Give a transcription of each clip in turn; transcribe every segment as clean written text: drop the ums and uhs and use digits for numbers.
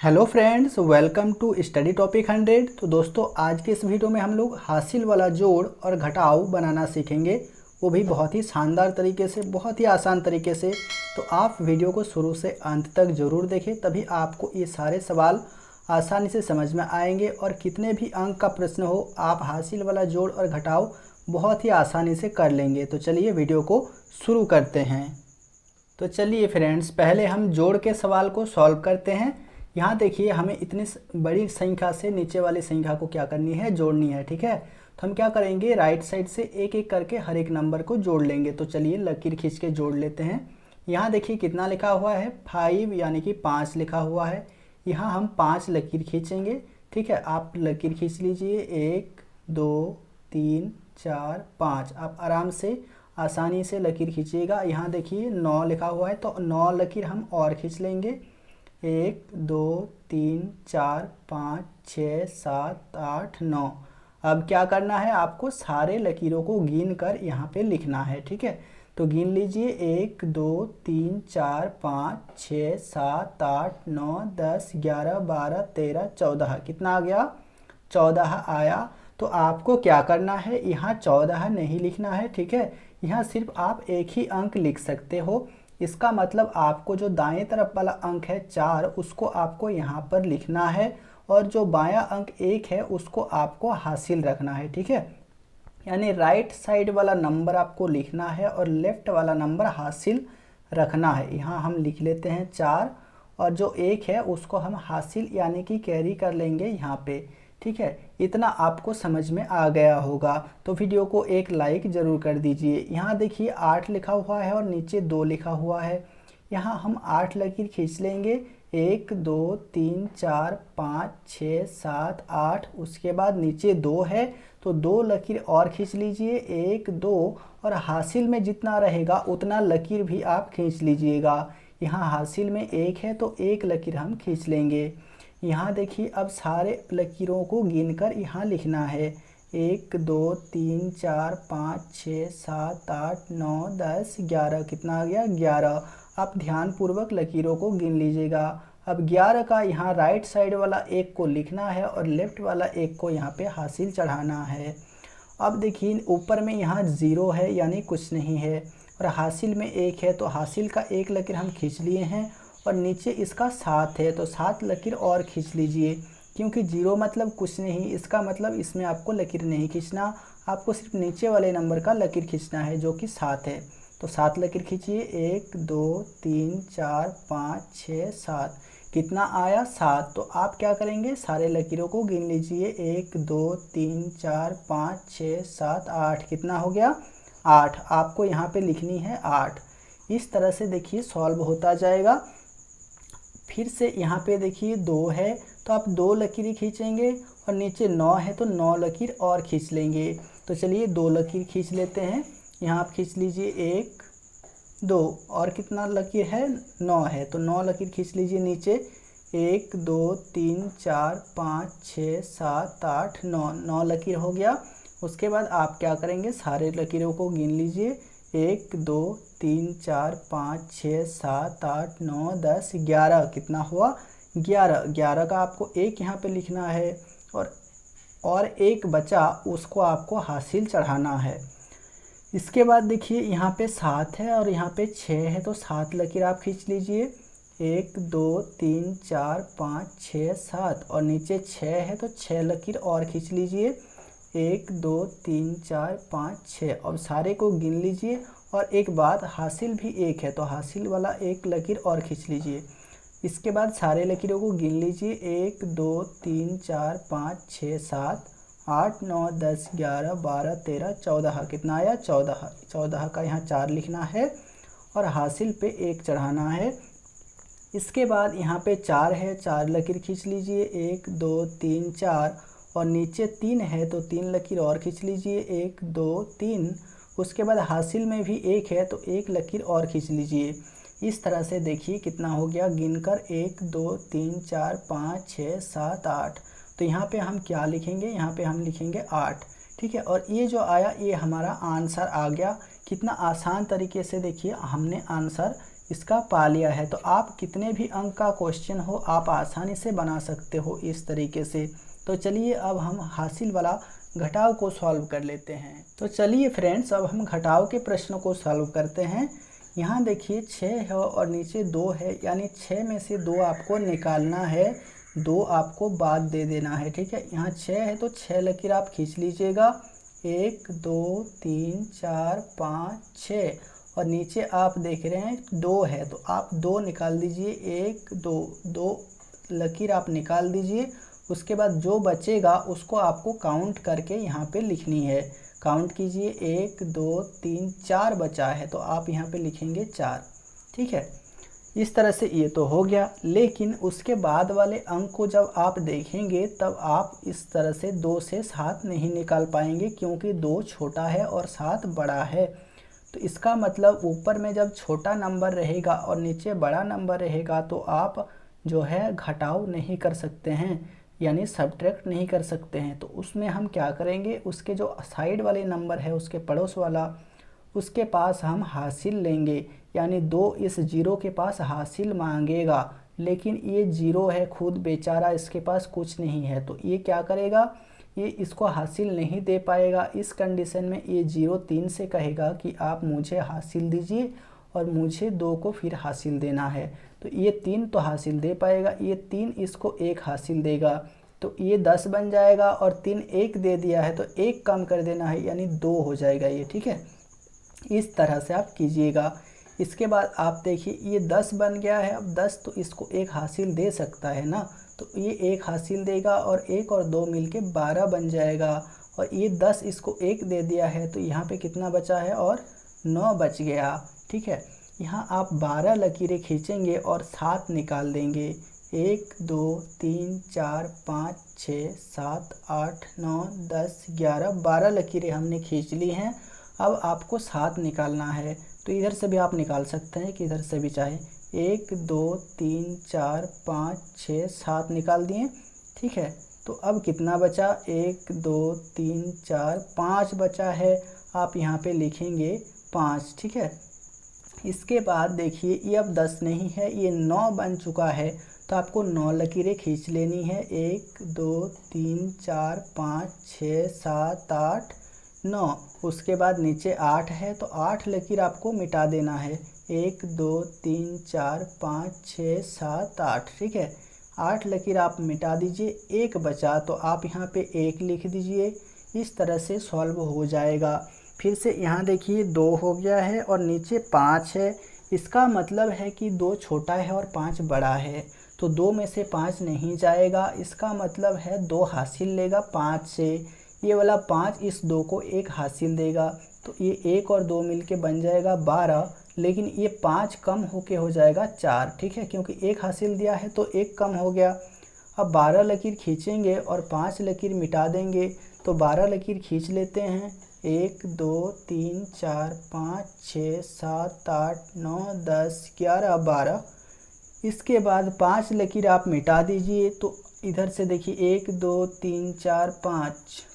Hello friends, welcome to study topic 100। तो दोस्तों, आज के इस वीडियो में हम लोग हासिल वाला जोड़ और घटाव बनाना सीखेंगे, वो भी बहुत ही शानदार तरीके से, बहुत ही आसान तरीके से। तो आप वीडियो को शुरू से अंत तक ज़रूर देखें, तभी आपको ये सारे सवाल आसानी से समझ में आएंगे और कितने भी अंक का प्रश्न हो, आप हासिल वाला जोड़ और घटाव बहुत ही आसानी से कर लेंगे। तो चलिए वीडियो को शुरू करते हैं। तो चलिए फ्रेंड्स, पहले हम जोड़ के सवाल को सॉल्व करते हैं। यहाँ देखिए, हमें इतनी बड़ी संख्या से नीचे वाली संख्या को क्या करनी है, जोड़नी है। ठीक है, तो हम क्या करेंगे, राइट साइड से एक एक करके हर एक नंबर को जोड़ लेंगे। तो चलिए लकीर खींच के जोड़ लेते हैं। यहाँ देखिए कितना लिखा हुआ है, 5 यानी कि 5 लिखा हुआ है। यहाँ हम 5 लकीर खींचेंगे। ठीक है, आप लकीर खींच लीजिए, 1 2 3 4 5। आप आराम से आसानी से लकीर खींचिएगा। यहाँ देखिए 9 लिखा हुआ है, तो 9 लकीर हम और खींच लेंगे। 1 2 3 4 5 6 7 8 9। अब क्या करना है, आपको सारे लकीरों को गिन कर यहाँ पे लिखना है। ठीक है, तो गिन लीजिए, 1 2 3 4 5 6 7 8 9 10 11 12 13 14। कितना आ गया, 14 आया। तो आपको क्या करना है, यहाँ 14 नहीं लिखना है। ठीक है, यहाँ सिर्फ आप एक ही अंक लिख सकते हो। इसका मतलब आपको जो दाएं तरफ वाला अंक है 4, उसको आपको यहाँ पर लिखना है, और जो बायां अंक 1 है उसको आपको हासिल रखना है। ठीक है, यानी राइट साइड वाला नंबर आपको लिखना है और लेफ्ट वाला नंबर हासिल रखना है। यहाँ हम लिख लेते हैं 4, और जो 1 है उसको हम हासिल यानी कि कैरी कर लेंगे यहाँ पे। ठीक है, इतना आपको समझ में आ गया होगा। तो वीडियो को एक लाइक ज़रूर कर दीजिए। यहाँ देखिए 8 लिखा हुआ है और नीचे 2 लिखा हुआ है। यहाँ हम 8 लकीर खींच लेंगे, 1 2 3 4 5 6 7 8। उसके बाद नीचे 2 है, तो 2 लकीर और खींच लीजिए, 1 2, और हासिल में जितना रहेगा उतना लकीर भी आप खींच लीजिएगा। यहाँ हासिल में 1 है, तो 1 लकीर हम खींच लेंगे। यहाँ देखिए, अब सारे लकीरों को गिनकर यहाँ लिखना है, 1 2 3 4 5 6 7 8 9 10 11। कितना आ गया, 11। आप ध्यानपूर्वक लकीरों को गिन लीजिएगा। अब 11 का यहाँ राइट साइड वाला 1 को लिखना है और लेफ्ट वाला 1 को यहाँ पे हासिल चढ़ाना है। अब देखिए ऊपर में यहाँ 0 है, यानी कुछ नहीं है, और हासिल में 1 है, तो हासिल का 1 लकीर हम खींच लिए हैं, और नीचे इसका 7 है, तो 7 लकीर और खींच लीजिए। क्योंकि 0 मतलब कुछ नहीं, इसका मतलब इसमें आपको लकीर नहीं खींचना, आपको सिर्फ नीचे वाले नंबर का लकीर खींचना है जो कि 7 है। तो 7 लकीर खींचिए, 1 2 3 4 5 6 7। कितना आया, 7। तो आप क्या करेंगे, सारे लकीरों को गिन लीजिए, 1 2 3 4 5 6 7 8। कितना हो गया, 8। आपको यहाँ पे लिखनी है 8। इस तरह से देखिए सॉल्व होता जाएगा। फिर से यहाँ पे देखिए 2 है, तो आप 2 लकीर खींचेंगे, और नीचे 9 है तो 9 लकीर और खींच लेंगे। तो चलिए 2 लकीर खींच लेते हैं। यहाँ आप खींच लीजिए, 1 2, और कितना लकीर है, 9 है, तो 9 लकीर खींच लीजिए नीचे, 1 2 3 4 5 6 7 8 9। 9 लकीर हो गया। उसके बाद आप क्या करेंगे, सारे लकीरों को गिन लीजिए, 1 2 3 4 5 6 7 8 9 10 11। कितना हुआ, 11। 11 का आपको 1 यहाँ पे लिखना है, और 1 बचा, उसको आपको हासिल चढ़ाना है। इसके बाद देखिए यहाँ पे 7 है और यहाँ पे 6 है, तो 7 लकीर आप खींच लीजिए, 1 2 3 4 5 6 7, और नीचे 6 है तो 6 लकीर और खींच लीजिए, 1 2 3 4 5 6। और सारे को गिन लीजिए। और एक बात, हासिल भी 1 है, तो हासिल वाला 1 लकीर और खींच लीजिए। इसके बाद सारे लकीरों को गिन लीजिए, 1 2 3 4 5 6 7 8 9 10 11 12 13 14। कितना आया, 14। 14 का यहाँ 4 लिखना है और हासिल पे 1 चढ़ाना है। इसके बाद यहाँ पे 4 है, 4 लकीर खींच लीजिए, 1 2 3 4, और नीचे 3 है तो 3 लकीर और खींच लीजिए, 1 2 3। उसके बाद हासिल में भी 1 है, तो 1 लकीर और खींच लीजिए। इस तरह से देखिए कितना हो गया, गिनकर 1 2 3 4 5 6 7 8। तो यहाँ पे हम क्या लिखेंगे, यहाँ पे हम लिखेंगे 8। ठीक है, और ये जो आया, ये हमारा आंसर आ गया। कितना आसान तरीके से देखिए हमने आंसर इसका पा लिया है। तो आप कितने भी अंक का क्वेश्चन हो आप आसानी से बना सकते हो इस तरीके से। तो चलिए अब हम हासिल वाला घटाव को सॉल्व कर लेते हैं। तो चलिए फ्रेंड्स अब हम घटाव के प्रश्नों को सॉल्व करते हैं। यहाँ देखिए 6 है और नीचे 2 है, यानी 6 में से 2 आपको निकालना है, 2 आपको बाद दे देना है। ठीक है, यहाँ 6 है तो 6 लकीर आप खींच लीजिएगा, 1 2 3 4 5 6, और नीचे आप देख रहे हैं 2 है तो आप 2 निकाल दीजिए, 1 2 2 लकीर आप निकाल दीजिए। उसके बाद जो बचेगा उसको आपको काउंट करके यहाँ पे लिखनी है। काउंट कीजिए, 1 2 3 4 बचा है तो आप यहाँ पे लिखेंगे 4। ठीक है, इस तरह से ये तो हो गया। लेकिन उसके बाद वाले अंक को जब आप देखेंगे तब आप इस तरह से 2 से 7 नहीं निकाल पाएंगे, क्योंकि 2 छोटा है और 7 बड़ा है। तो इसका मतलब ऊपर में जब छोटा नंबर रहेगा और नीचे बड़ा नंबर रहेगा तो आप जो है घटाव नहीं कर सकते हैं, यानी सब्ट्रैक्ट नहीं कर सकते हैं। तो उसमें हम क्या करेंगे, उसके जो साइड वाले नंबर है उसके पड़ोस वाला, उसके पास हम हासिल लेंगे, यानी 2 इस 0 के पास हासिल मांगेगा। लेकिन ये 0 है खुद बेचारा, इसके पास कुछ नहीं है, तो ये क्या करेगा, ये इसको हासिल नहीं दे पाएगा। इस कंडीशन में ये 0 3 से कहेगा कि आप मुझे हासिल दीजिए और मुझे 2 को फिर हासिल देना है। तो ये 3 तो हासिल दे पाएगा, ये 3 इसको 1 हासिल देगा, तो ये 10 बन जाएगा, और 3 1 दे दिया है तो 1 कम कर देना है, यानी 2 हो जाएगा ये। ठीक है, इस तरह से आप कीजिएगा। इसके बाद आप देखिए ये 10 बन गया है, अब 10 तो इसको 1 हासिल दे सकता है ना, तो ये 1 हासिल देगा और 1 और 2 मिलके 12 बन जाएगा, और ये 10 इसको 1 दे दिया है तो यहाँ पे कितना बचा है, और 9 बच गया। ठीक है, यहाँ आप 12 लकीरें खींचेंगे और 7 निकाल देंगे, 1 2 3 4 5 6 7 8 9 10 11 12 लकीरें हमने खींच ली हैं। अब आपको 7 निकालना है, तो इधर से भी आप निकाल सकते हैं कि इधर से भी चाहे, 1 2 3 4 5 6 7 निकाल दिए। ठीक है, तो अब कितना बचा, 1 2 3 4 5 बचा है, आप यहाँ पे लिखेंगे 5। ठीक है, इसके बाद देखिए ये अब 10 नहीं है, ये 9 बन चुका है, तो आपको 9 लकीरें खींच लेनी है, 1 2 3 4 5 6 7 8 9। उसके बाद नीचे 8 है तो 8 लकीर आपको मिटा देना है, 1 2 3 4 5 6 7 8। ठीक है, 8 लकीर आप मिटा दीजिए, 1 बचा तो आप यहाँ पे 1 लिख दीजिए। इस तरह से सॉल्व हो जाएगा। फिर से यहाँ देखिए 2 हो गया है और नीचे 5 है, इसका मतलब है कि 2 छोटा है और 5 बड़ा है, तो 2 में से 5 नहीं जाएगा। इसका मतलब है 2 हासिल लेगा 5 से, ये वाला 5 इस 2 को 1 हासिल देगा, तो ये 1 और 2 मिलके बन जाएगा 12, लेकिन ये 5 कम होके हो जाएगा 4। ठीक है, क्योंकि 1 हासिल दिया है तो 1 कम हो गया। अब 12 लकीर खींचेंगे और 5 लकीर मिटा देंगे, तो 12 लकीर खींच लेते हैं, 1 2 3 4 5 6 7 8 9 10 11 12। इसके बाद 5 लकीर आप मिटा दीजिए, तो इधर से देखिए 1 2 3 4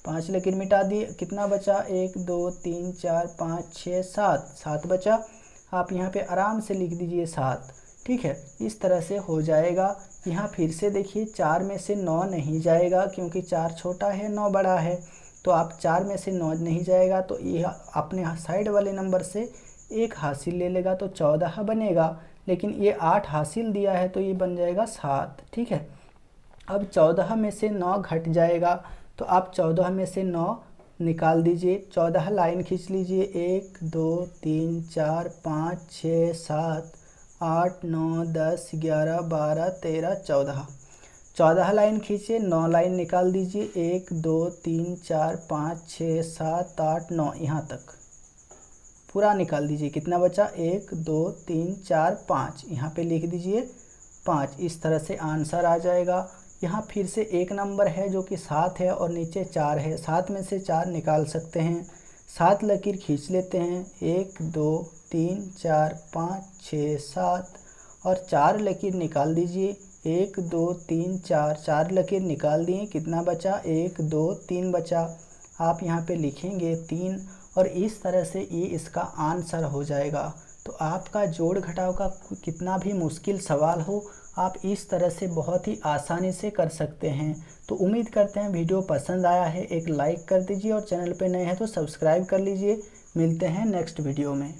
5 लकीर मिटा दिए, कितना बचा, 1 2 3 4 5 6 7 बचा। आप यहाँ पे आराम से लिख दीजिए 7। ठीक है, इस तरह से हो जाएगा। यहाँ फिर से देखिए 4 में से 9 नहीं जाएगा, क्योंकि 4 छोटा है 9 बड़ा है, तो आप 4 में से 9 नहीं जाएगा, तो ये अपने साइड वाले नंबर से 1 हासिल ले लेगा तो 14 बनेगा, लेकिन ये 8 हासिल दिया है तो ये बन जाएगा 7। ठीक है, अब 14 में से 9 घट जाएगा, तो आप 14 में से 9 निकाल दीजिए, 14 लाइन खींच लीजिए, 1 2 3 4 5 6 7 8 9 10 11 12 13 14। 14 लाइन खींचिए, 9 लाइन निकाल दीजिए, 1 2 3 4 5 6 7 8 9, यहाँ तक पूरा निकाल दीजिए। कितना बचा, 1 2 3 4 5, यहाँ पे लिख दीजिए 5। इस तरह से आंसर आ जाएगा। यहाँ फिर से एक नंबर है जो कि 7 है और नीचे 4 है, 7 में से 4 निकाल सकते हैं। 7 लकीर खींच लेते हैं, 1 2 3 4 5 6 7, और 4 लकीर निकाल दीजिए, 1 2 3 4, 4 लकीर निकाल दिए, कितना बचा, 1 2 3 बचा। आप यहाँ पे लिखेंगे 3, और इस तरह से ये इसका आंसर हो जाएगा। तो आपका जोड़ घटाव का कितना भी मुश्किल सवाल हो, आप इस तरह से बहुत ही आसानी से कर सकते हैं। तो उम्मीद करते हैं वीडियो पसंद आया है, एक लाइक कर दीजिए और चैनल पे नए हैं तो सब्सक्राइब कर लीजिए। मिलते हैं नेक्स्ट वीडियो में।